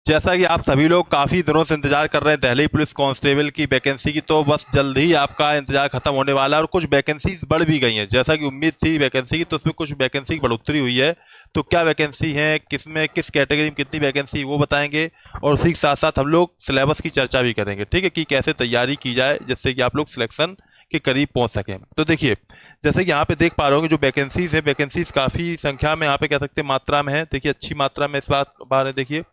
जैसा कि आप सभी लोग काफ़ी दिनों से इंतजार कर रहे हैं दिल्ली पुलिस कांस्टेबल की वैकेंसी की, तो बस जल्द ही आपका इंतजार खत्म होने वाला है और कुछ वैकेंसीज बढ़ भी गई हैं। जैसा कि उम्मीद थी वैकेंसी की, तो उसमें कुछ वैकेंसी की बढ़ोतरी हुई है। तो क्या वैकेंसी है, किसमें किस कैटेगरी में कितनी वैकेंसी, वो बताएंगे। और उसी के साथ साथ हम लोग सिलेबस की चर्चा भी करेंगे, ठीक है, कि कैसे तैयारी की जाए जिससे कि आप लोग सिलेक्शन के करीब पहुंच सकें। तो देखिए, जैसे कि यहाँ पे देख पा रहे होंगे जो वैकेंसीज है, वैकेंसीज काफ़ी संख्या में यहाँ पे कह सकते हैं मात्रा में है। देखिए अच्छी मात्रा में इस बार देखिए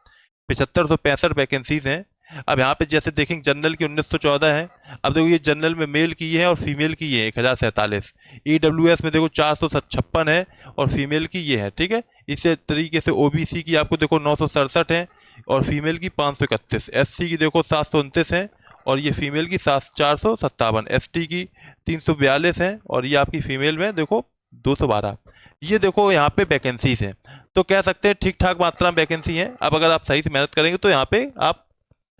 7565 वैकेंसीज हैं। अब यहाँ पे जैसे देखेंगे जनरल की 1914 है। अब देखो ये जनरल में मेल की है और फीमेल की है 1047। ईडब्ल्यूएस में देखो 456 है और फीमेल की ये है, ठीक है। इसी तरीके से ओबीसी की आपको देखो 967 है और फीमेल की 531। एससी की देखो 729 है और ये फीमेल की 457। एसटी की 342 है और ये आपकी फीमेल में देखो 212। ये देखो यहाँ पे वैकेंसीज हैं। तो कह सकते हैं ठीक ठाक मात्रा में वैकेंसी है। अब अगर आप सही से मेहनत करेंगे तो यहाँ पे आप,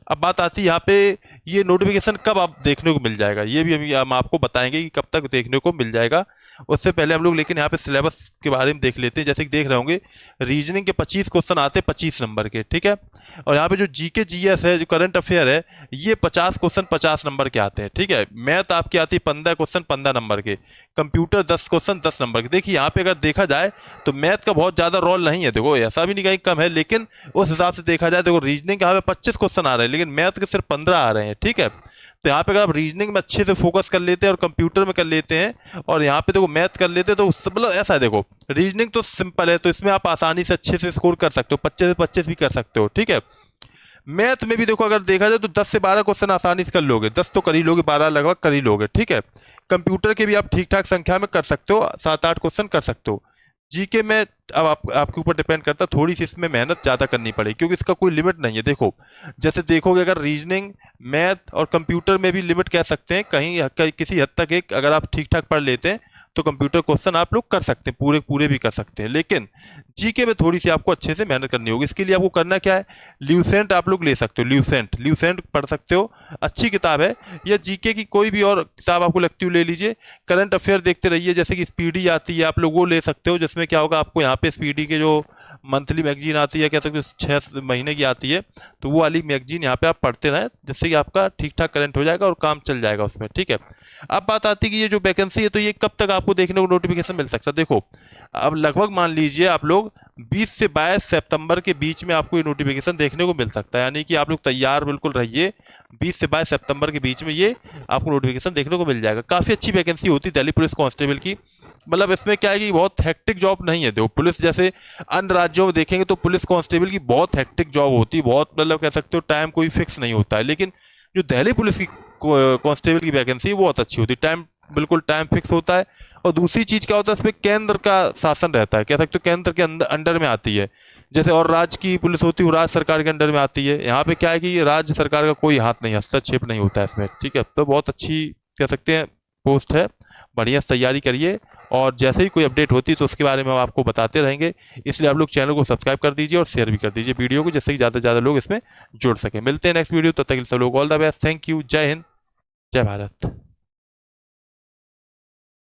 अब बात आती है यहाँ पे ये नोटिफिकेशन कब आप देखने को मिल जाएगा, ये भी हम आपको बताएंगे कि कब तक देखने को मिल जाएगा। उससे पहले हम लोग लेकिन यहाँ पे सिलेबस के बारे में देख लेते हैं। जैसे कि देख रहे होंगे रीजनिंग के 25 क्वेश्चन आते हैं 25 नंबर के, ठीक है। और यहाँ पे जो जीके जीएस है, जो करंट अफेयर है, ये 50 क्वेश्चन 50 नंबर के आते हैं, ठीक है। मैथ आपकी आती है 15 क्वेश्चन 15 नंबर के। कंप्यूटर 10 क्वेश्चन 10 नंबर के। देखिए यहाँ पे अगर देखा जाए तो मैथ का बहुत ज़्यादा रोल नहीं है, देखो ऐसा भी नहीं कहीं कम है, लेकिन उस हिसाब से देखा जाए देखो रीजनिंग यहाँ पे 25 क्वेश्चन आ रहे हैं लेकिन मैथ के सिर्फ 15 आ रहे हैं, ठीक है। तो यहाँ पे अगर आप रीजनिंग में अच्छे से फोकस कर लेते हैं और कंप्यूटर में कर लेते हैं और यहाँ पे देखो मैथ कर लेते हैं, तो मतलब ऐसा है, देखो रीजनिंग तो सिंपल है, तो इसमें आप आसानी से अच्छे से स्कोर कर सकते हो, 25 से 25 भी कर सकते हो, ठीक है। मैथ में भी देखो अगर देखा जाए तो 10 से 12 क्वेश्चन आसानी से कर लोगे, 10 तो कर ही लोगे, 12 लगभग कर ही लोगे, ठीक है। कंप्यूटर के भी आप ठीक ठाक संख्या में कर सकते हो, 7-8 क्वेश्चन कर सकते हो। जीके में अब आपके ऊपर डिपेंड करता है, थोड़ी सी इसमें मेहनत ज़्यादा करनी पड़ेगी क्योंकि इसका कोई लिमिट नहीं है। देखो जैसे देखोगे अगर रीजनिंग, मैथ और कंप्यूटर में भी लिमिट कह सकते हैं कहीं किसी हद तक, एक अगर आप ठीक ठाक पढ़ लेते हैं तो कंप्यूटर क्वेश्चन आप लोग कर सकते हैं, पूरे पूरे भी कर सकते हैं। लेकिन जीके में थोड़ी सी आपको अच्छे से मेहनत करनी होगी। इसके लिए आपको करना क्या है, ल्यूसेंट आप लोग ले सकते हो, ल्यूसेंट पढ़ सकते हो, अच्छी किताब है। या जीके की कोई भी और किताब आपको लगती हो ले लीजिए। करंट अफेयर देखते रहिए, जैसे कि स्पीडी आती है आप लोग वो ले सकते हो, जिसमें क्या होगा आपको यहाँ पे स्पीडी के जो मंथली मैगजीन आती है, कह सकते हो 6 महीने की आती है, तो वो वाली मैगजीन यहाँ पे आप पढ़ते रहें, जिससे कि आपका ठीक ठाक करंट हो जाएगा और काम चल जाएगा उसमें, ठीक है। अब बात आती है कि ये जो वैकेंसी है तो ये कब तक आपको देखने को नोटिफिकेशन मिल सकता है। देखो अब लगभग मान लीजिए आप लोग 20 से 22 सितंबर के बीच में आपको ये नोटिफिकेशन देखने को मिल सकता है, यानी कि आप लोग तैयार बिल्कुल रहिए। 20 से 22 सितंबर के बीच में ये आपको नोटिफिकेशन देखने को मिल जाएगा। काफ़ी अच्छी वैकेंसी होती है दिल्ली पुलिस कांस्टेबल की। मतलब इसमें क्या है कि बहुत हेक्टिक जॉब नहीं है। देखो पुलिस जैसे अन्य राज्यों में देखेंगे तो पुलिस कांस्टेबल की बहुत हेक्टिक जॉब होती है, बहुत मतलब कह सकते हो टाइम कोई फिक्स नहीं होता है। लेकिन जो दिल्ली पुलिस की कांस्टेबल की वैकेंसी है वो बहुत अच्छी होती है, टाइम बिल्कुल टाइम फिक्स होता है। और दूसरी चीज क्या होता है इसमें, केंद्र का शासन रहता है, कह सकते हो केंद्र के अंडर में आती है। जैसे और राज्य की पुलिस होती है वो राज्य सरकार के अंडर में आती है। यहाँ पे क्या है कि राज्य सरकार का कोई हाथ नहीं, हस्तक्षेप नहीं होता है इसमें, ठीक है। तो बहुत अच्छी कह सकते हैं पोस्ट है, बढ़िया से तैयारी करिए और जैसे ही कोई अपडेट होती है तो उसके बारे में हम आपको बताते रहेंगे। इसलिए आप लोग चैनल को सब्सक्राइब कर दीजिए और शेयर भी कर दीजिए वीडियो को, जिससे कि ज़्यादा से ज़्यादा लोग इसमें जुड़ सकें। मिलते हैं नेक्स्ट वीडियो, तब तक के लिए सब लोग all the best, thank you, जय हिंद, जय भारत।